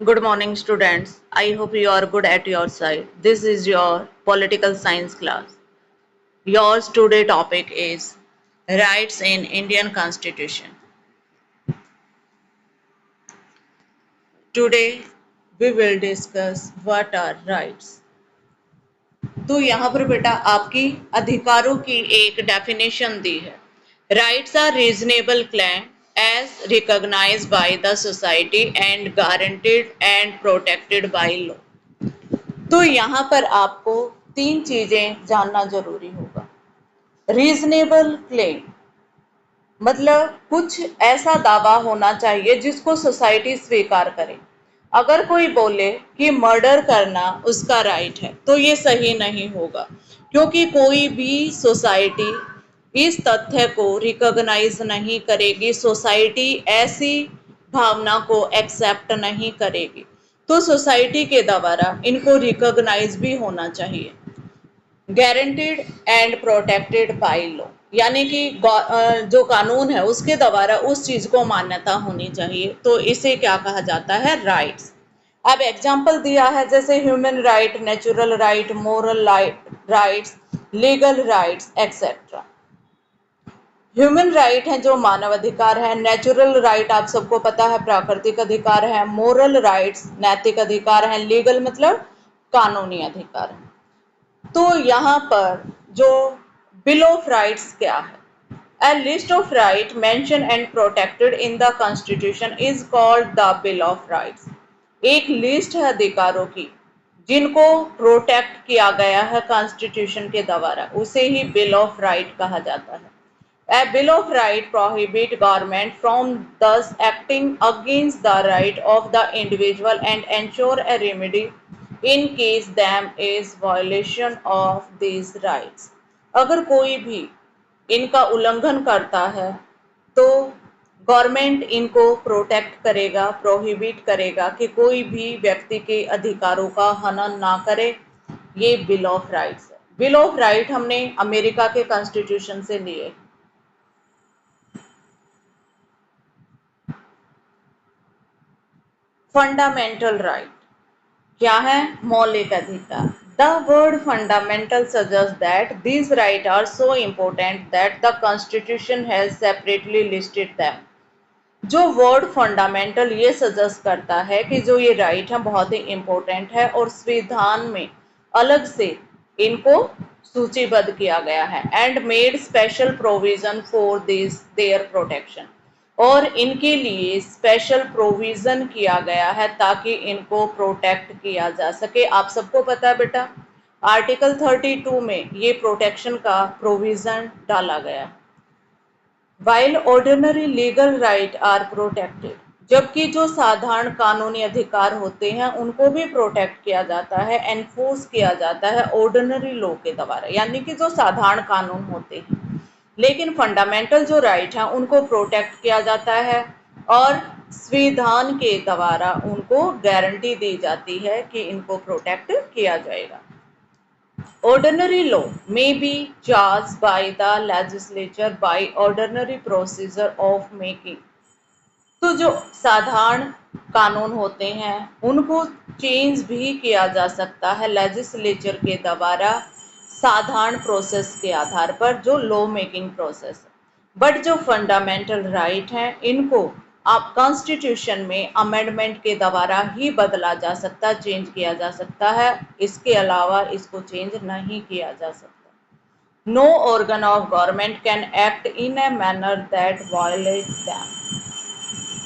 Good morning, students. I hope you are good at your side. This is your political science class. Your today topic is rights in Indian Constitution. Today we will discuss what are rights. तो यहाँ पर बेटा आपकी अधिकारों की एक definition दी है. Rights are reasonable claim as recognised by the society and guaranteed and protected by law. तो यहाँ पर आपको तीन चीजें जानना जरूरी होगा. रीजनेबल क्लेम मतलब कुछ ऐसा दावा होना चाहिए जिसको सोसाइटी स्वीकार करे. अगर कोई बोले कि मर्डर करना उसका राइट है तो ये सही नहीं होगा, क्योंकि कोई भी सोसाइटी इस तथ्य को रिकॉग्नाइज नहीं करेगी, सोसाइटी ऐसी भावना को एक्सेप्ट नहीं करेगी. तो सोसाइटी के द्वारा इनको रिकॉग्नाइज भी होना चाहिए. Guaranteed and protected by law यानी कि जो कानून है उसके द्वारा उस चीज को मान्यता होनी चाहिए. तो इसे क्या कहा जाता है? राइट्स. अब एग्जांपल दिया है जैसे human right, natural right, moral rights, legal rights etcetera. Human right है जो मानव अधिकार है, नेचुरल राइट आप सबको पता है प्राकृतिक अधिकार है, मोरल राइट्स नैतिक अधिकार है, लीगल मतलब कानूनी अधिकार है. तो यहाँ पर जो बिल ऑफ राइट्स क्या है? A list of rights mentioned and protected in the Constitution is called the Bill of Rights. एक लिस्ट है अधिकारों की जिनको प्रोटेक्ट किया गया है कॉन्स्टिट्यूशन के द्वारा, उसे ही बिल ऑफ राइट कहा जाता है. A bill of right prohibit government from thus acting against the right of the individual and ensure a remedy in case them is violation of these rights. अगर कोई भी इनका उल्लंघन करता है तो गवर्नमेंट इनको प्रोटेक्ट करेगा, प्रोहिबिट करेगा कि कोई भी व्यक्ति के अधिकारों का हनन ना करे. ये बिल ऑफ राइट्स है. बिल ऑफ राइट हमने अमेरिका के कॉन्स्टिट्यूशन से लिए. फंडामेंटल राइट क्या है? मौलिक अधिकार. The word fundamental suggests that these rights are so important that the constitution has separately listed them. जो वर्ड फंडामेंटल ये सजेस्ट करता है कि जो ये राइट है बहुत ही इंपॉर्टेंट है और संविधान में अलग से इनको सूचीबद्ध किया गया है. And made special provision for this their protection. और इनके लिए स्पेशल प्रोविजन किया गया है ताकि इनको प्रोटेक्ट किया जा सके. आप सबको पता है बेटा आर्टिकल 32 में ये प्रोटेक्शन का प्रोविजन डाला गया. While ordinary legal right are protected, जबकि जो साधारण कानूनी अधिकार होते हैं उनको भी प्रोटेक्ट किया जाता है, एनफोर्स किया जाता है ऑर्डिनरी लॉ के द्वारा, यानी कि जो साधारण कानून होते हैं. लेकिन फंडामेंटल जो राइट है उनको प्रोटेक्ट किया जाता है और संविधान के द्वारा उनको गारंटी दी जाती है कि इनको प्रोटेक्ट किया जाएगा. Ordinary law may be charged by the legislature by ordinary procedure of making. तो जो साधारण कानून होते हैं उनको चेंज भी किया जा सकता है लेजिस्लेचर के द्वारा साधारण प्रोसेस के आधार पर, जो लॉ मेकिंग प्रोसेस है. बट जो फंडामेंटल राइट हैं इनको आप कॉन्स्टिट्यूशन में अमेंडमेंट के द्वारा ही बदला जा सकता, चेंज किया जा सकता है. इसके अलावा इसको चेंज नहीं किया जा सकता. No organ of government can act in a manner that violate them.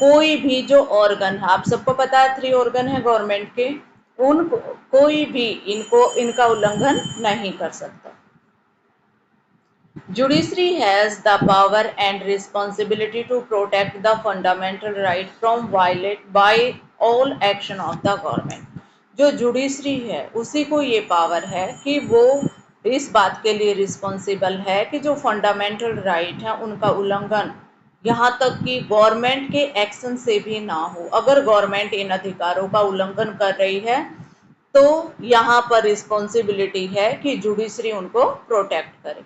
कोई भी जो ऑर्गन है, आप सबको पता है 3 ऑर्गन है गवर्नमेंट के, उनको कोई भी इनका उल्लंघन नहीं कर सकता. Judiciary has the power and responsibility to protect the fundamental right from violate by all action of the government. जो जुडिशरी है उसी को ये पावर है कि वो इस बात के लिए रिस्पॉन्सिबल है कि जो फंडामेंटल राइट है उनका उल्लंघन यहाँ तक कि गवर्नमेंट के एक्शन से भी ना हो. अगर गवर्नमेंट इन अधिकारों का उल्लंघन कर रही है तो यहाँ पर रिस्पॉन्सिबिलिटी है कि जुडिशरी उनको प्रोटेक्ट करे.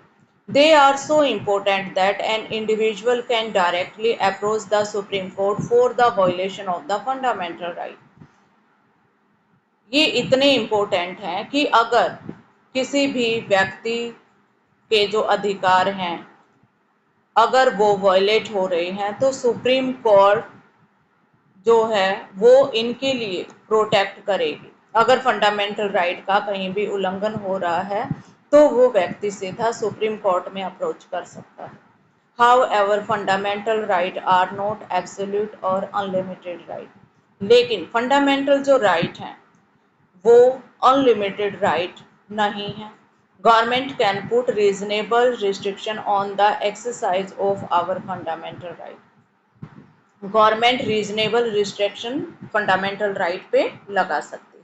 They are so important that an individual can directly approach the Supreme Court for the violation of the fundamental right. ये इतने इम्पोर्टेंट हैं कि अगर किसी भी व्यक्ति के जो अधिकार हैं अगर वो वायलेट हो रहे हैं तो सुप्रीम कोर्ट जो है वो इनके लिए प्रोटेक्ट करेगी। अगर फंडामेंटल राइट का कहीं भी उल्लंघन हो रहा है तो वो व्यक्ति सीधा सुप्रीम कोर्ट में अप्रोच कर सकता है। However, fundamental right are not absolute और unlimited right. लेकिन फंडामेंटल जो राइट हैं वो अनलिमिटेड राइट नहीं है। Government can put reasonable restriction on the exercise of our fundamental right. Government reasonable restriction fundamental right पे लगा सकती है।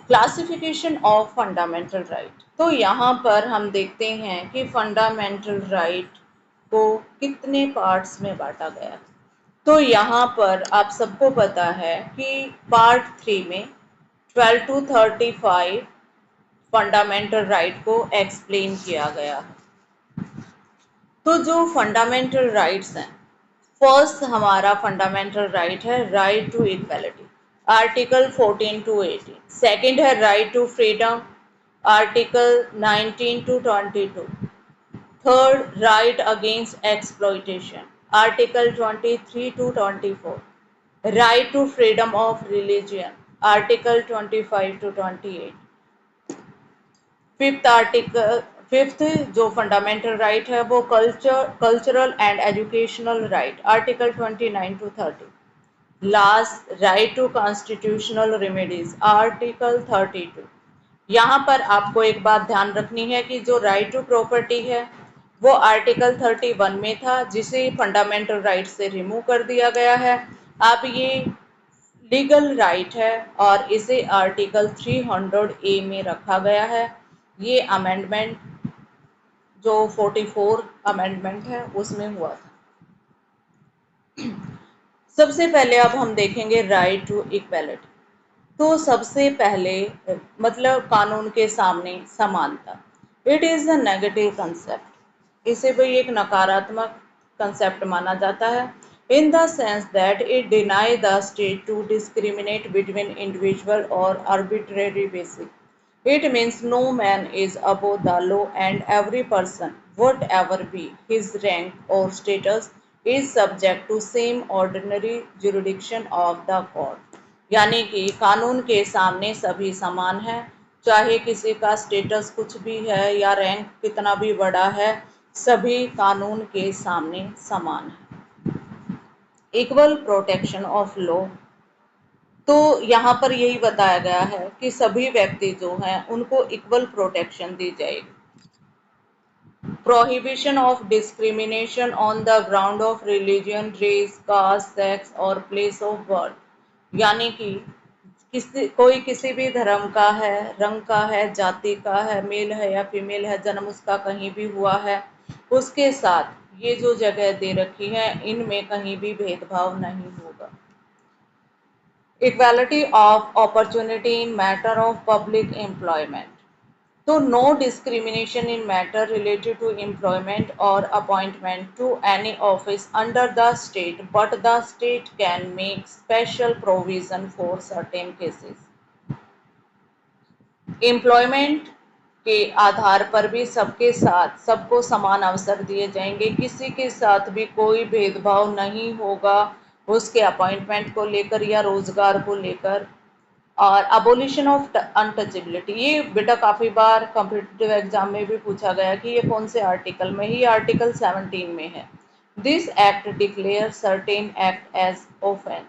Classification of fundamental right. तो यहाँ पर हम देखते हैं कि फंडामेंटल राइट को कितने पार्ट्स में बांटा गया। तो यहाँ पर आप सबको पता है कि पार्ट 3 में 12 to 35 फंडामेंटल राइट को एक्सप्लेन किया गया है। तो जो फंडामेंटल राइट्स हैं, फर्स्ट हमारा फंडामेंटल राइट है right to equality, article 14 to 18। Second है right to freedom, article 19 to 22। Third, right against exploitation, article 23 to 24। Right to freedom of religion, article 25 to 28। Fifth जो फंडामेंटल राइट है वो cultural and educational right, article 29 to 30। Last, right to constitutional remedies, article 32। यहाँ पर आपको एक बात ध्यान रखनी है कि जो राइट टू प्रॉपर्टी है वो आर्टिकल 31 में था, जिसे फंडामेंटल राइट से रिमूव कर दिया गया है। अब ये लीगल राइट है और इसे आर्टिकल 300A में रखा गया है। ये अमेंडमेंट जो 44 अमेंडमेंट है उसमें हुआ था। सबसे पहले अब हम देखेंगे राइट टू इक्वालिटी। तो सबसे पहले मतलब कानून के सामने समानता। It is a negative concept. इसे भी एक नकारात्मक कंसेप्ट माना जाता है। In the sense that it deny the state to discriminate between individual और arbitrary basis. It means no man is above the law and every person, whatever be his rank or status, is subject to same ordinary jurisdiction of the court। यानी कि कानून के सामने सभी समान हैं, चाहे किसी का स्टेटस कुछ भी है या रैंक कितना भी बड़ा है, सभी कानून के सामने समान हैं। Equal protection of law. तो यहाँ पर यही बताया गया है कि सभी व्यक्ति जो हैं उनको इक्वल प्रोटेक्शन दी जाएगी। Prohibition of discrimination on the ground of religion, race, caste, sex और प्लेस ऑफ बर्थ। यानी कि किसी भी धर्म का है, रंग का है, जाति का है, मेल है या फीमेल है, जन्म उसका कहीं भी हुआ है, उसके साथ ये जो जगह दे रखी है इनमें कहीं भी भेदभाव नहीं होगा। Equality of opportunity in matter of public employment. तो no discrimination in matter related to employment और appointment to any office under the state, but the state can make special provision for certain cases. Employment के आधार पर भी सबके साथ सबको समान अवसर दिए जाएंगे, किसी के साथ भी कोई भेदभाव नहीं होगा उसके अपॉइंटमेंट को लेकर या रोजगार को लेकर। और अबोलिशन ऑफ अनटचेबिलिटी, ये बेटा काफ़ी बार कॉम्पिटिटिव एग्जाम में भी पूछा गया कि ये कौन से आर्टिकल में, ही आर्टिकल 17 में है। This act declare certain act as offence.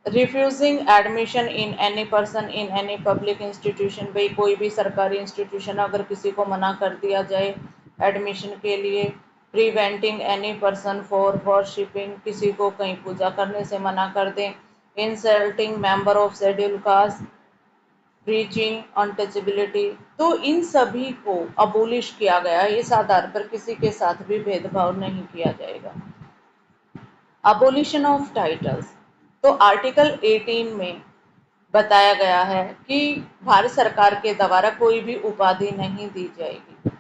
Refusing admission in any person in any public institution. भाई कोई भी सरकारी इंस्टीट्यूशन अगर किसी को मना कर दिया जाए एडमिशन के लिए। Preventing any person for worshipping, किसी को कहीं पूजा करने से मना कर दें। Insulting member of schedule caste, breaching untouchability. तो इन सभी को अबोलिश किया गया है, इस आधार पर किसी के साथ भी भेदभाव नहीं किया जाएगा। Abolition of titles. तो आर्टिकल 18 में बताया गया है कि भारत सरकार के द्वारा कोई भी उपाधि नहीं दी जाएगी।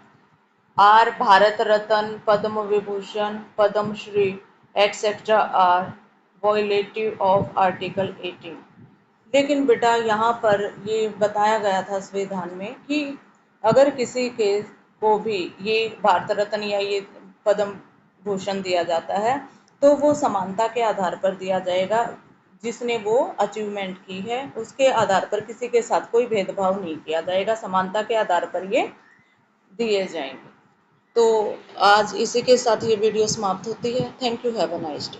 आर Bharat Ratna, Padma Vibhushan, Padmashri etcetera are violative of article 18। लेकिन बेटा यहाँ पर ये बताया गया था संविधान में कि अगर किसी के को भी ये भारत रत्न या ये पद्म भूषण दिया जाता है तो वो समानता के आधार पर दिया जाएगा, जिसने वो अचीवमेंट की है उसके आधार पर किसी के साथ कोई भेदभाव नहीं किया जाएगा, समानता के आधार पर ये दिए जाएंगे। तो आज इसी के साथ ये वीडियो समाप्त होती है। Thank you, have a nice day.